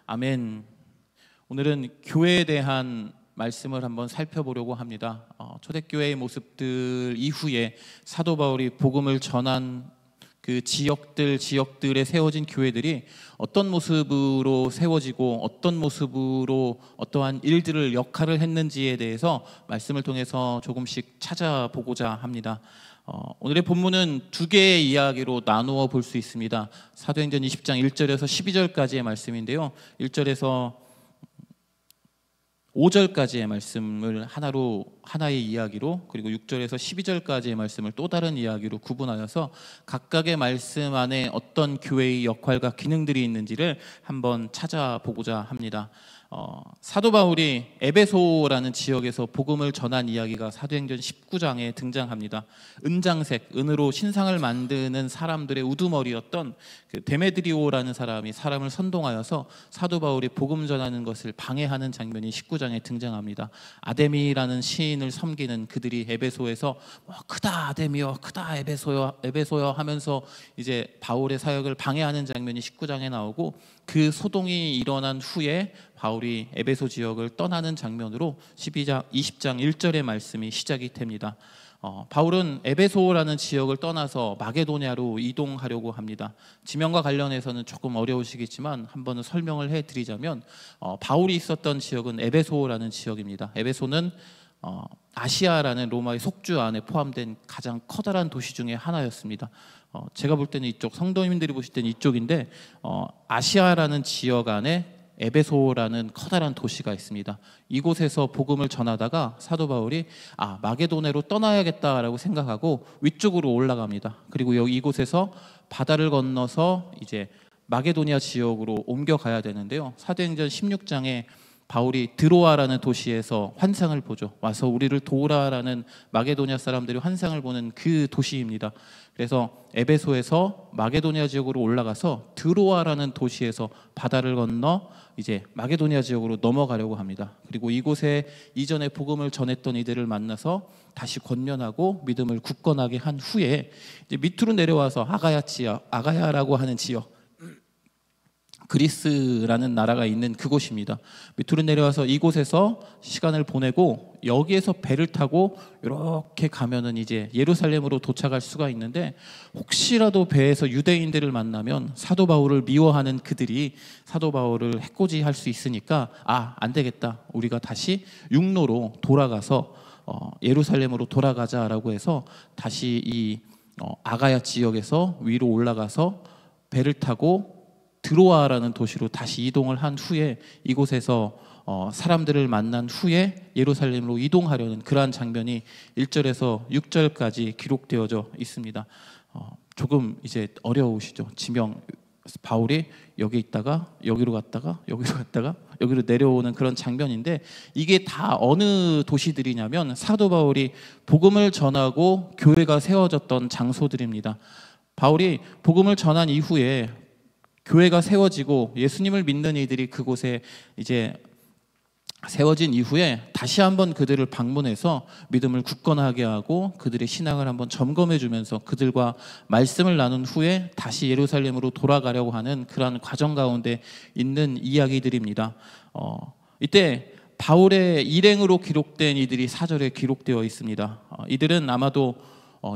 아멘. 오늘은 교회에 대한 말씀을 한번 살펴보려고 합니다. 초대교회의 모습들 이후에 사도 바울이 복음을 전한 그 지역들에 세워진 교회들이 어떤 모습으로 세워지고 어떤 모습으로 어떠한 일들을 역할을 했는지에 대해서 말씀을 통해서 조금씩 찾아보고자 합니다. 오늘의 본문은 두 개의 이야기로 나누어 볼 수 있습니다. 사도행전 20장 1절에서 12절까지의 말씀인데요, 1절에서 5절까지의 말씀을 하나의 이야기로, 그리고 6절에서 12절까지의 말씀을 또 다른 이야기로 구분하여서 각각의 말씀 안에 어떤 교회의 역할과 기능들이 있는지를 한번 찾아보고자 합니다. 사도 바울이 에베소라는 지역에서 복음을 전한 이야기가 사도행전 19장에 등장합니다. 은장색, 은으로 신상을 만드는 사람들의 우두머리였던 그 데메드리오라는 사람이 사람을 선동하여서 사도 바울이 복음 전하는 것을 방해하는 장면이 19장에 등장합니다. 아데미라는 시인을 섬기는 그들이 에베소에서 크다 아데미여, 크다 에베소여 하면서 이제 바울의 사역을 방해하는 장면이 19장에 나오고, 그 소동이 일어난 후에 바울이 에베소 지역을 떠나는 장면으로 20장 1절의 말씀이 시작이 됩니다. 바울은 에베소라는 지역을 떠나서 마게도냐로 이동하려고 합니다. 지명과 관련해서는 조금 어려우시겠지만 한번 설명을 해드리자면, 바울이 있었던 지역은 에베소라는 지역입니다. 에베소는 아시아라는 로마의 속주 안에 포함된 가장 커다란 도시 중에 하나였습니다. 제가 볼 때는 이쪽, 성도님들이 보실 때는 이쪽인데, 아시아라는 지역 안에 에베소라는 커다란 도시가 있습니다. 이곳에서 복음을 전하다가 사도 바울이 마게도네로 떠나야겠다라고 생각하고 위쪽으로 올라갑니다. 그리고 이곳에서 바다를 건너서 이제 마게도니아 지역으로 옮겨가야 되는데요, 사도행전 16장에 바울이 드로아라는 도시에서 환상을 보죠. 와서 우리를 도우라라는 마게도니아 사람들이 환상을 보는 그 도시입니다. 그래서 에베소에서 마게도니아 지역으로 올라가서 드로아라는 도시에서 바다를 건너 이제 마게도니아 지역으로 넘어가려고 합니다. 그리고 이곳에 이전에 복음을 전했던 이들을 만나서 다시 권면하고 믿음을 굳건하게 한 후에 이제 밑으로 내려와서 아가야라고 하는 지역, 그리스라는 나라가 있는 그곳입니다. 밑으로 내려와서 이곳에서 시간을 보내고, 여기에서 배를 타고 이렇게 가면은 이제 예루살렘으로 도착할 수가 있는데, 혹시라도 배에서 유대인들을 만나면 사도 바울을 미워하는 그들이 사도 바울을 해코지할 수 있으니까 안 되겠다, 우리가 다시 육로로 돌아가서 예루살렘으로 돌아가자라고 해서 다시 이 아가야 지역에서 위로 올라가서 배를 타고 드로아라는 도시로 다시 이동을 한 후에 이곳에서 사람들을 만난 후에 예루살렘으로 이동하려는 그러한 장면이 1절에서 6절까지 기록되어져 있습니다. 조금 이제 어려우시죠? 지명, 바울이 여기 있다가 여기로 갔다가 여기로 내려오는 그런 장면인데, 이게 다 어느 도시들이냐면 사도 바울이 복음을 전하고 교회가 세워졌던 장소들입니다. 바울이 복음을 전한 이후에 교회가 세워지고 예수님을 믿는 이들이 그곳에 이제 세워진 이후에 다시 한번 그들을 방문해서 믿음을 굳건하게 하고 그들의 신앙을 한번 점검해 주면서 그들과 말씀을 나눈 후에 다시 예루살렘으로 돌아가려고 하는 그러한 과정 가운데 있는 이야기들입니다. 이때 바울의 일행으로 기록된 이들이 4절에 기록되어 있습니다. 이들은 아마도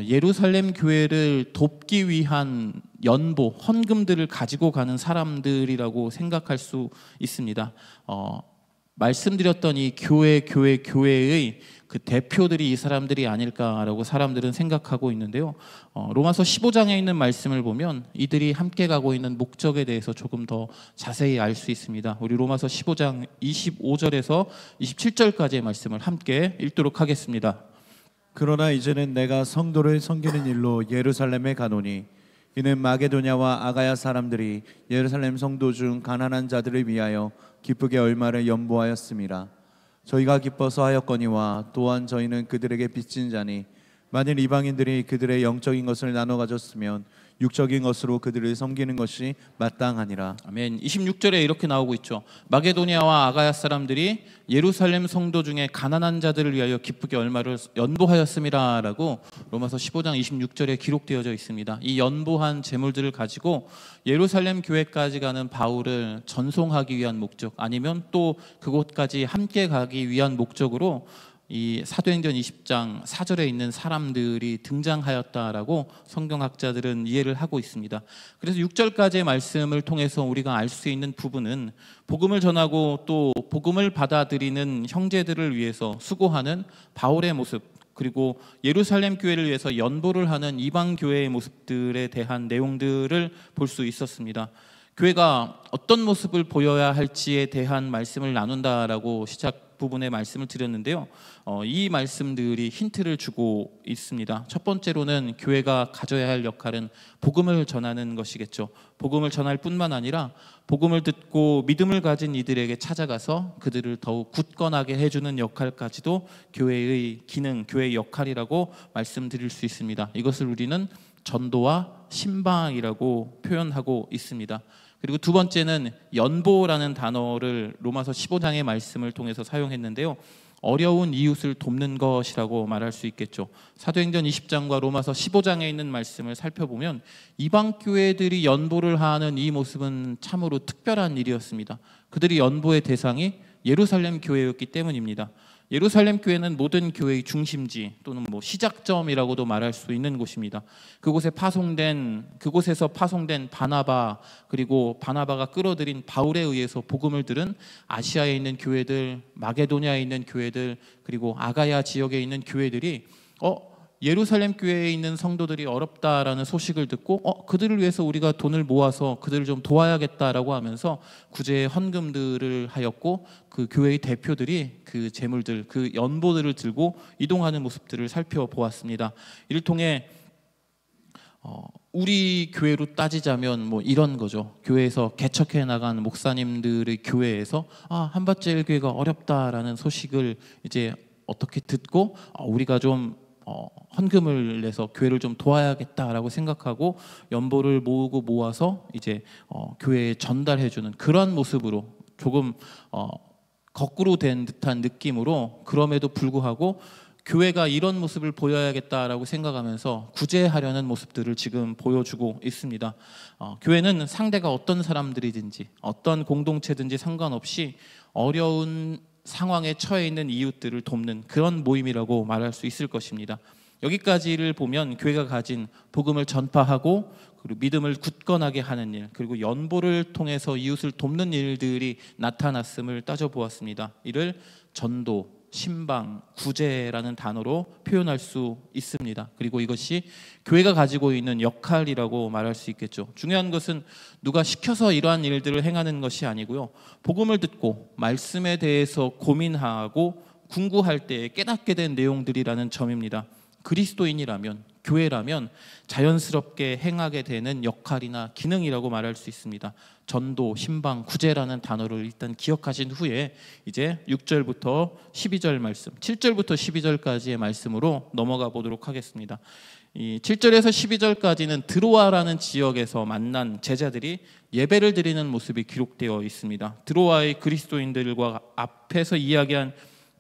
예루살렘 교회를 돕기 위한 연보, 헌금들을 가지고 가는 사람들이라고 생각할 수 있습니다. 말씀드렸던 이 교회의 그 대표들이 이 사람들이 아닐까라고 사람들은 생각하고 있는데요, 로마서 15장에 있는 말씀을 보면 이들이 함께 가고 있는 목적에 대해서 조금 더 자세히 알 수 있습니다. 우리 로마서 15장 25절에서 27절까지의 말씀을 함께 읽도록 하겠습니다. 그러나 이제는 내가 성도를 섬기는 일로 예루살렘에 가노니, 이는 마게도냐와 아가야 사람들이 예루살렘 성도 중 가난한 자들을 위하여 기쁘게 얼마를 연보하였음이라. 저희가 기뻐서 하였거니와 또한 저희는 그들에게 빚진 자니, 만일 이방인들이 그들의 영적인 것을 나눠 가졌으면 육적인 것으로 그들을 섬기는 것이 마땅하니라. 아멘. 26절에 이렇게 나오고 있죠. 마게도니아와 아가야 사람들이 예루살렘 성도 중에 가난한 자들을 위하여 기쁘게 얼마를 연보하였음이라라고 로마서 15장 26절에 기록되어져 있습니다. 이 연보한 재물들을 가지고 예루살렘 교회까지 가는 바울을 전송하기 위한 목적, 아니면 또 그곳까지 함께 가기 위한 목적으로 이 사도행전 20장 4절에 있는 사람들이 등장하였다라고 성경학자들은 이해를 하고 있습니다. 그래서 6절까지의 말씀을 통해서 우리가 알 수 있는 부분은 복음을 전하고 또 복음을 받아들이는 형제들을 위해서 수고하는 바울의 모습, 그리고 예루살렘 교회를 위해서 연보를 하는 이방 교회의 모습들에 대한 내용들을 볼 수 있었습니다. 교회가 어떤 모습을 보여야 할지에 대한 말씀을 나눈다라고 시작 부분의 말씀을 드렸는데요. 이 말씀들이 힌트를 주고 있습니다. 첫 번째로는 교회가 가져야 할 역할은 복음을 전하는 것이겠죠. 복음을 전할 뿐만 아니라 복음을 듣고 믿음을 가진 이들에게 찾아가서 그들을 더욱 굳건하게 해주는 역할까지도 교회의 기능, 교회의 역할이라고 말씀드릴 수 있습니다. 이것을 우리는 전도와 신방이라고 표현하고 있습니다. 그리고 두 번째는 연보라는 단어를 로마서 15장의 말씀을 통해서 사용했는데요. 어려운 이웃을 돕는 것이라고 말할 수 있겠죠. 사도행전 20장과 로마서 15장에 있는 말씀을 살펴보면 이방 교회들이 연보를 하는 이 모습은 참으로 특별한 일이었습니다. 그들이 연보의 대상이 예루살렘 교회였기 때문입니다. 예루살렘 교회는 모든 교회의 중심지 또는 시작점이라고도 말할 수 있는 곳입니다. 그곳에서 파송된 바나바, 그리고 바나바가 끌어들인 바울에 의해서 복음을 들은 아시아에 있는 교회들, 마게도냐에 있는 교회들, 그리고 아가야 지역에 있는 교회들이 예루살렘 교회에 있는 성도들이 어렵다라는 소식을 듣고 그들을 위해서 우리가 돈을 모아서 그들을 좀 도와야겠다라고 하면서 구제의 헌금들을 하였고, 그 교회의 대표들이 그 재물들, 그 연보들을 들고 이동하는 모습들을 살펴보았습니다. 이를 통해 우리 교회로 따지자면 이런 거죠. 교회에서 개척해 나간 목사님들의 교회에서 한밭제일교회가 어렵다라는 소식을 이제 어떻게 듣고 우리가 좀 헌금을 내서 교회를 좀 도와야겠다라고 생각하고 연보를 모아서 이제 교회에 전달해주는 그런 모습으로 조금 거꾸로 된 듯한 느낌으로, 그럼에도 불구하고 교회가 이런 모습을 보여야겠다라고 생각하면서 구제하려는 모습들을 지금 보여주고 있습니다. 교회는 상대가 어떤 사람들이든지 어떤 공동체든지 상관없이 어려운 상황에 처해 있는 이웃들을 돕는 그런 모임이라고 말할 수 있을 것입니다. 여기까지를 보면 교회가 가진 복음을 전파하고 그리고 믿음을 굳건하게 하는 일, 그리고 연보를 통해서 이웃을 돕는 일들이 나타났음을 따져보았습니다. 이를 전도, 신방, 구제라는 단어로 표현할 수 있습니다. 그리고 이것이 교회가 가지고 있는 역할이라고 말할 수 있겠죠. 중요한 것은 누가 시켜서 이러한 일들을 행하는 것이 아니고요, 복음을 듣고 말씀에 대해서 고민하고 궁구할 때 깨닫게 된 내용들이라는 점입니다. 그리스도인이라면, 교회라면 자연스럽게 행하게 되는 역할이나 기능이라고 말할 수 있습니다. 전도, 신방, 구제라는 단어를 일단 기억하신 후에 이제 6절부터 12절 말씀, 7절부터 12절까지의 말씀으로 넘어가 보도록 하겠습니다. 이 7절에서 12절까지는 드로아라는 지역에서 만난 제자들이 예배를 드리는 모습이 기록되어 있습니다. 드로아의 그리스도인들과 앞에서 이야기한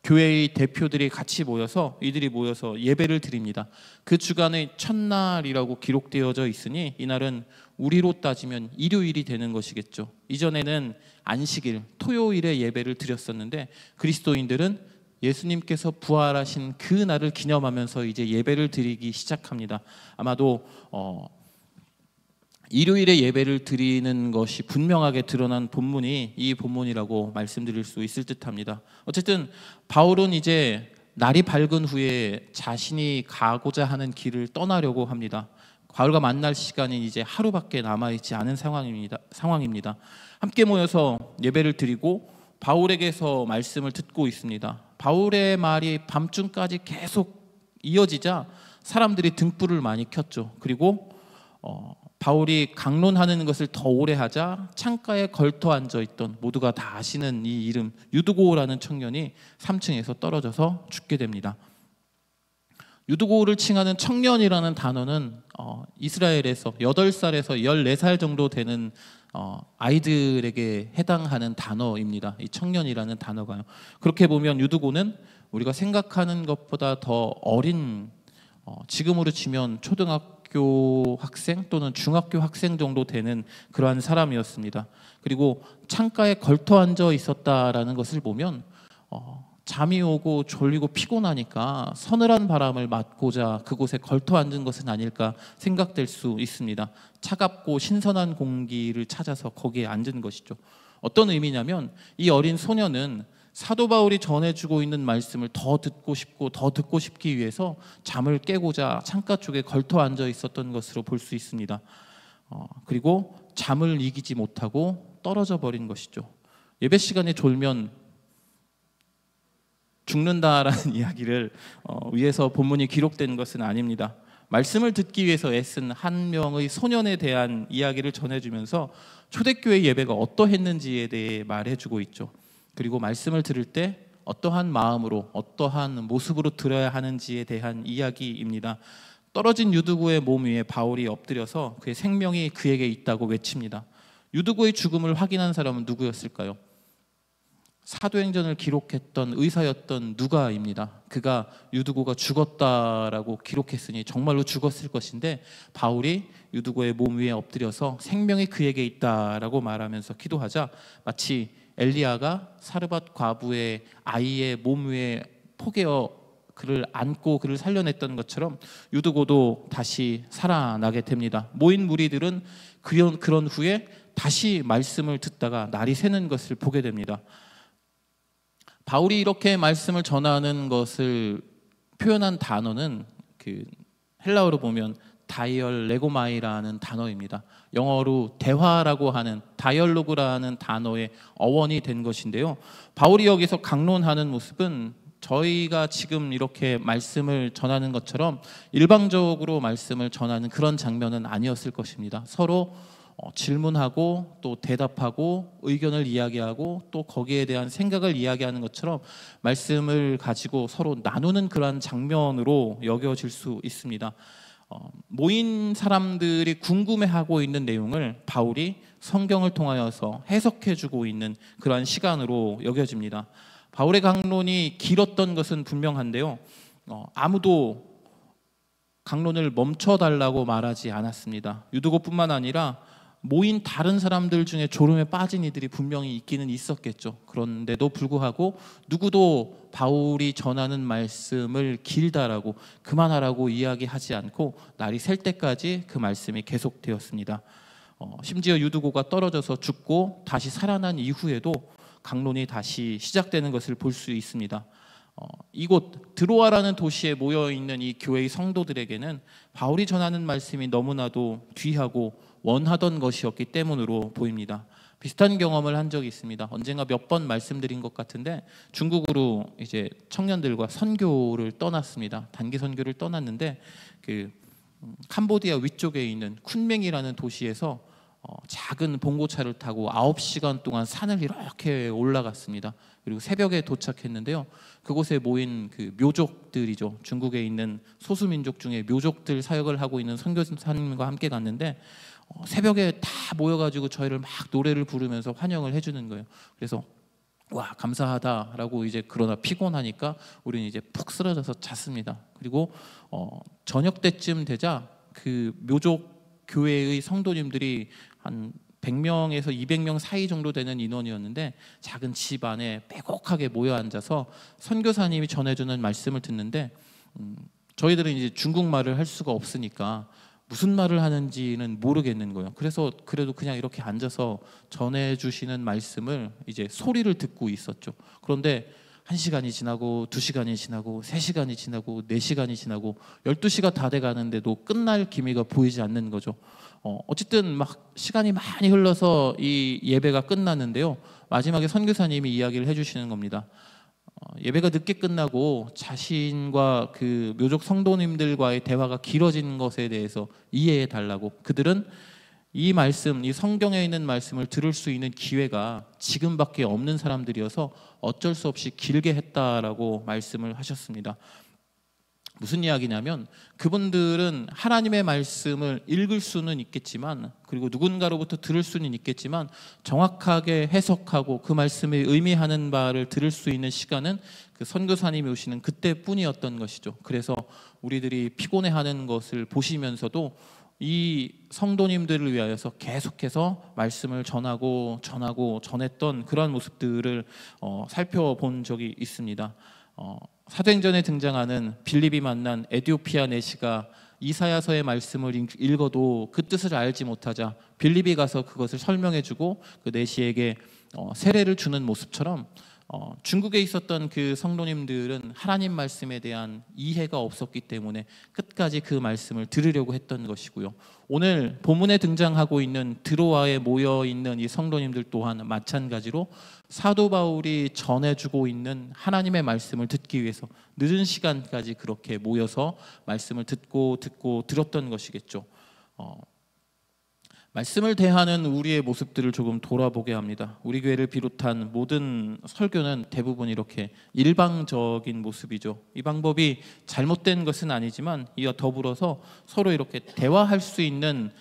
교회의 대표들이 같이 모여서 이들이 모여서 예배를 드립니다. 그 주간의 첫날이라고 기록되어져 있으니 이날은 우리로 따지면 일요일이 되는 것이겠죠. 이전에는 안식일, 토요일에 예배를 드렸었는데 그리스도인들은 예수님께서 부활하신 그 날을 기념하면서 이제 예배를 드리기 시작합니다. 아마도 일요일에 예배를 드리는 것이 분명하게 드러난 본문이 이 본문이라고 말씀드릴 수 있을 듯합니다. 어쨌든 바울은 이제 날이 밝은 후에 자신이 가고자 하는 길을 떠나려고 합니다. 바울과 만날 시간이 이제 하루밖에 남아있지 않은 상황입니다. 함께 모여서 예배를 드리고 바울에게서 말씀을 듣고 있습니다. 바울의 말이 밤중까지 계속 이어지자 사람들이 등불을 많이 켰죠. 그리고 바울이 강론하는 것을 더 오래 하자 창가에 걸터 앉아있던, 모두가 다 아시는 이 이름 유두고라는 청년이 3층에서 떨어져서 죽게 됩니다. 유두고를 칭하는 청년이라는 단어는 이스라엘에서 8살에서 14살 정도 되는 아이들에게 해당하는 단어입니다. 이 청년이라는 단어가요. 그렇게 보면 유두고는 우리가 생각하는 것보다 더 어린, 지금으로 치면 초등학교 학생 또는 중학교 학생 정도 되는 그러한 사람이었습니다. 그리고 창가에 걸터 앉아 있었다라는 것을 보면 잠이 오고 졸리고 피곤하니까 서늘한 바람을 맞고자 그곳에 걸터 앉은 것은 아닐까 생각될 수 있습니다. 차갑고 신선한 공기를 찾아서 거기에 앉은 것이죠. 어떤 의미냐면 이 어린 소년은 사도 바울이 전해주고 있는 말씀을 더 듣고 싶고 더 듣고 싶기 위해서 잠을 깨고자 창가 쪽에 걸터 앉아 있었던 것으로 볼 수 있습니다. 그리고 잠을 이기지 못하고 떨어져 버린 것이죠. 예배 시간에 졸면 죽는다라는 이야기를 위에서 본문이 기록된 것은 아닙니다. 말씀을 듣기 위해서 애쓴 한 명의 소년에 대한 이야기를 전해주면서 초대교회 예배가 어떠했는지에 대해 말해주고 있죠. 그리고 말씀을 들을 때 어떠한 마음으로 어떠한 모습으로 들어야 하는지에 대한 이야기입니다. 떨어진 유두고의 몸 위에 바울이 엎드려서 그의 생명이 그에게 있다고 외칩니다. 유두고의 죽음을 확인한 사람은 누구였을까요? 사도행전을 기록했던 의사였던 누가입니다. 그가 유두고가 죽었다라고 기록했으니 정말로 죽었을 것인데 바울이 유두고의 몸 위에 엎드려서 생명이 그에게 있다라고 말하면서 기도하자 마치 엘리야가 사르밧 과부의 아이의 몸 위에 포개어 그를 안고 그를 살려냈던 것처럼 유두고도 다시 살아나게 됩니다. 모인 무리들은 그런 후에 다시 말씀을 듣다가 날이 새는 것을 보게 됩니다. 바울이 이렇게 말씀을 전하는 것을 표현한 단어는 그 헬라어로 보면 다이얼레고마이라는 단어입니다. 영어로 대화라고 하는 다이얼로그라는 단어의 어원이 된 것인데요. 바울이 여기서 강론하는 모습은 저희가 지금 이렇게 말씀을 전하는 것처럼 일방적으로 말씀을 전하는 그런 장면은 아니었을 것입니다. 서로 질문하고 또 대답하고 의견을 이야기하고 또 거기에 대한 생각을 이야기하는 것처럼 말씀을 가지고 서로 나누는 그러한 장면으로 여겨질 수 있습니다. 모인 사람들이 궁금해하고 있는 내용을 바울이 성경을 통하여서 해석해주고 있는 그러한 시간으로 여겨집니다. 바울의 강론이 길었던 것은 분명한데요. 아무도 강론을 멈춰달라고 말하지 않았습니다. 유두고뿐만 아니라 모인 다른 사람들 중에 졸음에 빠진 이들이 분명히 있기는 있었겠죠. 그런데도 불구하고 누구도 바울이 전하는 말씀을 길다라고 그만하라고 이야기하지 않고 날이 셀 때까지 그 말씀이 계속되었습니다. 심지어 유두고가 떨어져서 죽고 다시 살아난 이후에도 강론이 다시 시작되는 것을 볼 수 있습니다. 이곳 드로아라는 도시에 모여있는 이 교회의 성도들에게는 바울이 전하는 말씀이 너무나도 귀하고 원하던 것이었기 때문으로 보입니다. 비슷한 경험을 한 적이 있습니다. 언젠가 몇 번 말씀드린 것 같은데 중국으로 이제 청년들과 선교를 떠났습니다. 단기 선교를 떠났는데 그 캄보디아 위쪽에 있는 쿤맹이라는 도시에서 작은 봉고차를 타고 9시간 동안 산을 이렇게 올라갔습니다. 그리고 새벽에 도착했는데요. 그곳에 모인 그 묘족들이죠. 중국에 있는 소수민족 중에 묘족들 사역을 하고 있는 선교사님과 함께 갔는데 새벽에 다 모여가지고 저희를 막 노래를 부르면서 환영을 해주는 거예요. 그래서 와 감사하다라고 이제 그러나 피곤하니까 우리는 이제 푹 쓰러져서 잤습니다. 그리고 저녁 때쯤 되자 그 묘족 교회의 성도님들이 한 100명에서 200명 사이 정도 되는 인원이었는데 작은 집 안에 빼곡하게 모여 앉아서 선교사님이 전해주는 말씀을 듣는데 저희들은 이제 중국말을 할 수가 없으니까 무슨 말을 하는지는 모르겠는 거예요. 그래서 그래도 그냥 이렇게 앉아서 전해주시는 말씀을 이제 소리를 듣고 있었죠. 그런데 1시간이 지나고 2시간이 지나고 3시간이 지나고 4시간이 지나고 12시가 다 돼가는데도 끝날 기미가 보이지 않는 거죠. 어쨌든 막 시간이 많이 흘러서 이 예배가 끝났는데요. 마지막에 선교사님이 이야기를 해주시는 겁니다. 예배가 늦게 끝나고 자신과 그 묘족 성도님들과의 대화가 길어진 것에 대해서 이해해 달라고, 그들은 이 말씀, 이 성경에 있는 말씀을 들을 수 있는 기회가 지금밖에 없는 사람들이어서 어쩔 수 없이 길게 했다라고 말씀을 하셨습니다. 무슨 이야기냐면 그분들은 하나님의 말씀을 읽을 수는 있겠지만, 그리고 누군가로부터 들을 수는 있겠지만 정확하게 해석하고 그 말씀이 의미하는 바를 들을 수 있는 시간은 그 선교사님이 오시는 그때뿐이었던 것이죠. 그래서 우리들이 피곤해하는 것을 보시면서도 이 성도님들을 위하여서 계속해서 말씀을 전했던 그러한 모습들을 살펴본 적이 있습니다. 사도행전에 등장하는 빌립이 만난 에디오피아 내시가 이사야서의 말씀을 읽어도 그 뜻을 알지 못하자 빌립이 가서 그것을 설명해주고 그 내시에게 세례를 주는 모습처럼 중국에 있었던 그 성도님들은 하나님 말씀에 대한 이해가 없었기 때문에 끝까지 그 말씀을 들으려고 했던 것이고요. 오늘 본문에 등장하고 있는 드로아에 모여 있는 이 성도님들 또한 마찬가지로 사도 바울이 전해주고 있는 하나님의 말씀을 듣기 위해서 늦은 시간까지 그렇게 모여서 말씀을 듣고 들었던 것이겠죠. 말씀을 대하는 우리의 모습들을 조금 돌아보게 합니다. 우리 교회를 비롯한 모든 설교는 대부분 이렇게 일방적인 모습이죠. 이 방법이 잘못된 것은 아니지만 이와 더불어서 서로 이렇게 대화할 수 있는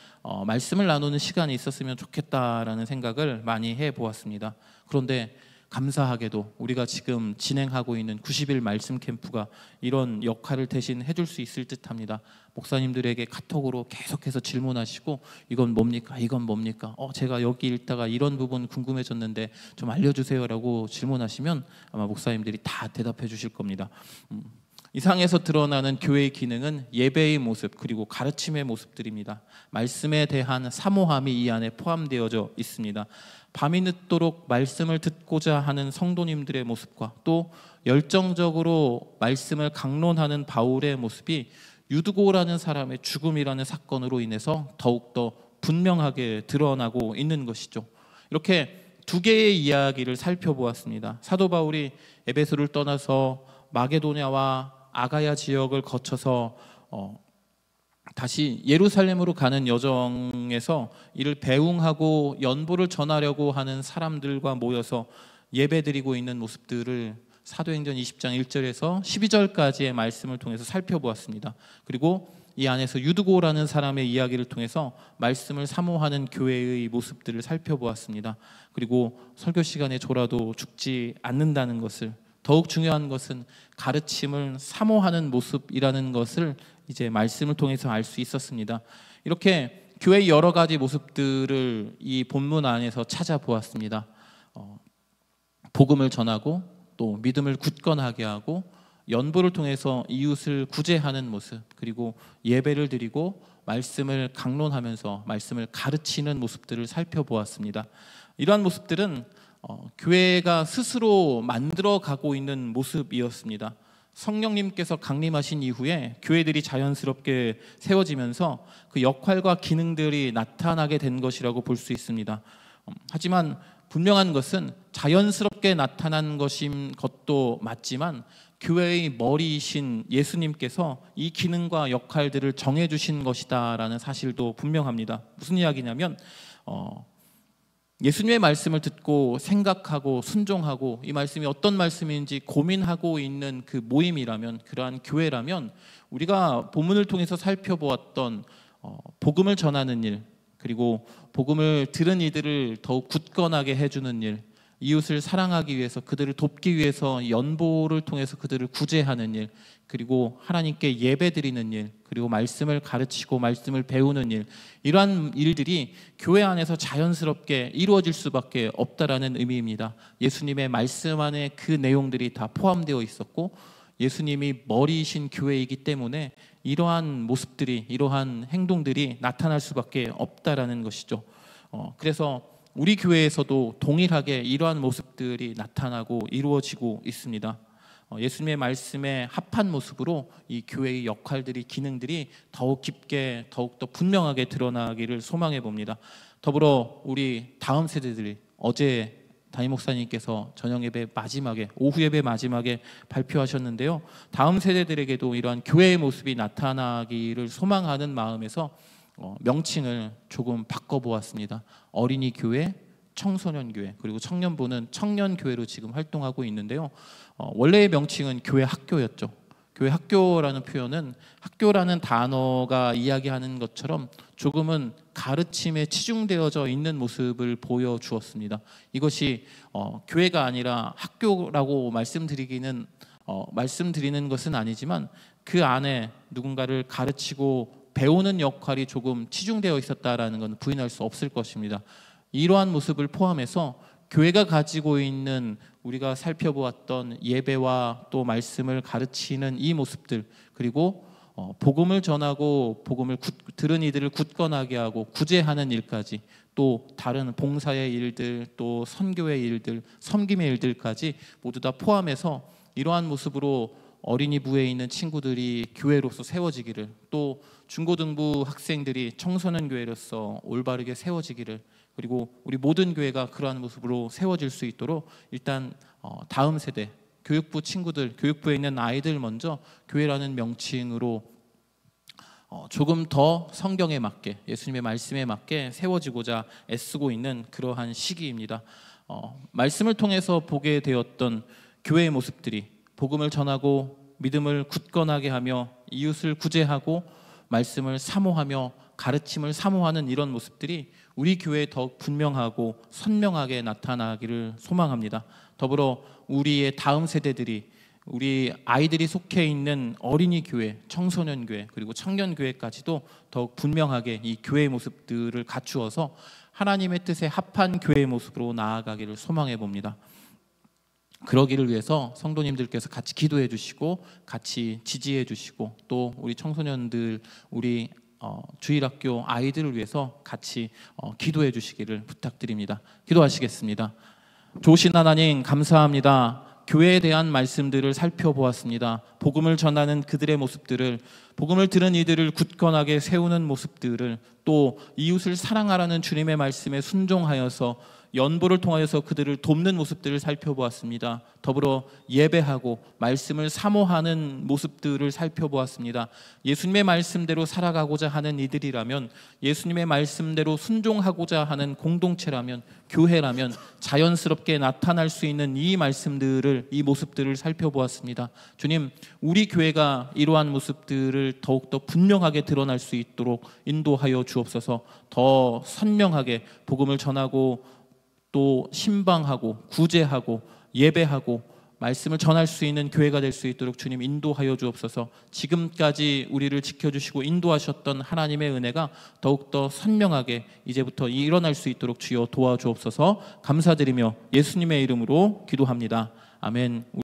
말씀을 나누는 시간이 있었으면 좋겠다라는 생각을 많이 해보았습니다. 그런데 감사하게도 우리가 지금 진행하고 있는 90일 말씀 캠프가 이런 역할을 대신 해줄 수 있을 듯합니다. 목사님들에게 카톡으로 계속해서 질문하시고 이건 뭡니까? 이건 뭡니까? 제가 여기 읽다가 이런 부분 궁금해졌는데 좀 알려주세요라고 질문하시면 아마 목사님들이 다 대답해 주실 겁니다. 이상에서 드러나는 교회의 기능은 예배의 모습 그리고 가르침의 모습들입니다. 말씀에 대한 사모함이 이 안에 포함되어져 있습니다. 밤이 늦도록 말씀을 듣고자 하는 성도님들의 모습과 또 열정적으로 말씀을 강론하는 바울의 모습이 유두고라는 사람의 죽음이라는 사건으로 인해서 더욱더 분명하게 드러나고 있는 것이죠. 이렇게 두 개의 이야기를 살펴보았습니다. 사도 바울이 에베소를 떠나서 마게도냐와 아가야 지역을 거쳐서 다시 예루살렘으로 가는 여정에서 이를 배웅하고 연보를 전하려고 하는 사람들과 모여서 예배드리고 있는 모습들을 사도행전 20장 1절에서 12절까지의 말씀을 통해서 살펴보았습니다. 그리고 이 안에서 유두고라는 사람의 이야기를 통해서 말씀을 사모하는 교회의 모습들을 살펴보았습니다. 그리고 설교 시간에 졸아도 죽지 않는다는 것을, 더욱 중요한 것은 가르침을 사모하는 모습이라는 것을 이제 말씀을 통해서 알 수 있었습니다. 이렇게 교회의 여러 가지 모습들을 이 본문 안에서 찾아보았습니다. 복음을 전하고 또 믿음을 굳건하게 하고 연보를 통해서 이웃을 구제하는 모습, 그리고 예배를 드리고 말씀을 강론하면서 말씀을 가르치는 모습들을 살펴보았습니다. 이러한 모습들은 교회가 스스로 만들어가고 있는 모습이었습니다. 성령님께서 강림하신 이후에 교회들이 자연스럽게 세워지면서 그 역할과 기능들이 나타나게 된 것이라고 볼 수 있습니다. 하지만 분명한 것은 자연스럽게 나타난 것도 맞지만 교회의 머리이신 예수님께서 이 기능과 역할들을 정해주신 것이다라는 사실도 분명합니다. 무슨 이야기냐면 예수님의 말씀을 듣고 생각하고 순종하고 이 말씀이 어떤 말씀인지 고민하고 있는 그 모임이라면, 그러한 교회라면 우리가 본문을 통해서 살펴보았던 복음을 전하는 일, 그리고 복음을 들은 이들을 더욱 굳건하게 해주는 일, 이웃을 사랑하기 위해서 그들을 돕기 위해서 연보를 통해서 그들을 구제하는 일, 그리고 하나님께 예배드리는 일, 그리고 말씀을 가르치고 말씀을 배우는 일, 이러한 일들이 교회 안에서 자연스럽게 이루어질 수밖에 없다라는 의미입니다. 예수님의 말씀 안에 그 내용들이 다 포함되어 있었고 예수님이 머리이신 교회이기 때문에 이러한 모습들이, 이러한 행동들이 나타날 수밖에 없다라는 것이죠. 그래서 우리 교회에서도 동일하게 이러한 모습들이 나타나고 이루어지고 있습니다. 예수님의 말씀에 합한 모습으로 이 교회의 역할들이, 기능들이 더욱 깊게, 더욱더 분명하게 드러나기를 소망해 봅니다. 더불어 우리 다음 세대들이, 어제 담임 목사님께서 저녁 예배 마지막에, 오후 예배 마지막에 발표하셨는데요, 다음 세대들에게도 이러한 교회의 모습이 나타나기를 소망하는 마음에서 명칭을 조금 바꿔보았습니다. 어린이 교회, 청소년 교회, 그리고 청년부는 청년 교회로 지금 활동하고 있는데요, 원래의 명칭은 교회 학교였죠. 교회 학교라는 표현은 학교라는 단어가 이야기하는 것처럼 조금은 가르침에 치중되어져 있는 모습을 보여주었습니다. 이것이 교회가 아니라 학교라고 말씀드리는 것은 아니지만 그 안에 누군가를 가르치고 배우는 역할이 조금 치중되어 있었다라는 건 부인할 수 없을 것입니다. 이러한 모습을 포함해서 교회가 가지고 있는 우리가 살펴보았던 예배와 또 말씀을 가르치는 이 모습들, 그리고 복음을 전하고 복음을 들은 이들을 굳건하게 하고 구제하는 일까지, 또 다른 봉사의 일들, 또 선교의 일들, 섬김의 일들까지 모두 다 포함해서 이러한 모습으로 어린이부에 있는 친구들이 교회로서 세워지기를, 또 중고등부 학생들이 청소년 교회로서 올바르게 세워지기를, 그리고 우리 모든 교회가 그러한 모습으로 세워질 수 있도록 일단 다음 세대 교육부 친구들, 교육부에 있는 아이들 먼저 교회라는 명칭으로 조금 더 성경에 맞게, 예수님의 말씀에 맞게 세워지고자 애쓰고 있는 그러한 시기입니다. 말씀을 통해서 보게 되었던 교회의 모습들이 복음을 전하고 믿음을 굳건하게 하며 이웃을 구제하고 말씀을 사모하며 가르침을 사모하는 이런 모습들이 우리 교회에 더욱 분명하고 선명하게 나타나기를 소망합니다. 더불어 우리의 다음 세대들이, 우리 아이들이 속해 있는 어린이 교회, 청소년 교회, 그리고 청년 교회까지도 더욱 분명하게 이 교회의 모습들을 갖추어서 하나님의 뜻에 합한 교회의 모습으로 나아가기를 소망해 봅니다. 그러기를 위해서 성도님들께서 같이 기도해 주시고 같이 지지해 주시고, 또 우리 청소년들, 우리 주일학교 아이들을 위해서 같이 기도해 주시기를 부탁드립니다. 기도하시겠습니다. 좋으신 하나님, 감사합니다. 교회에 대한 말씀들을 살펴보았습니다. 복음을 전하는 그들의 모습들을, 복음을 들은 이들을 굳건하게 세우는 모습들을, 또 이웃을 사랑하라는 주님의 말씀에 순종하여서 연보를 통하여서 그들을 돕는 모습들을 살펴보았습니다. 더불어 예배하고 말씀을 사모하는 모습들을 살펴보았습니다. 예수님의 말씀대로 살아가고자 하는 이들이라면, 예수님의 말씀대로 순종하고자 하는 공동체라면, 교회라면 자연스럽게 나타날 수 있는 이 말씀들을, 이 모습들을 살펴보았습니다. 주님, 우리 교회가 이러한 모습들을 더욱더 분명하게 드러날 수 있도록 인도하여 주옵소서. 더 선명하게 복음을 전하고 또 신방하고 구제하고 예배하고 말씀을 전할 수 있는 교회가 될 수 있도록 주님 인도하여 주옵소서. 지금까지 우리를 지켜주시고 인도하셨던 하나님의 은혜가 더욱더 선명하게 이제부터 일어날 수 있도록 주여 도와주옵소서. 감사드리며 예수님의 이름으로 기도합니다. 아멘.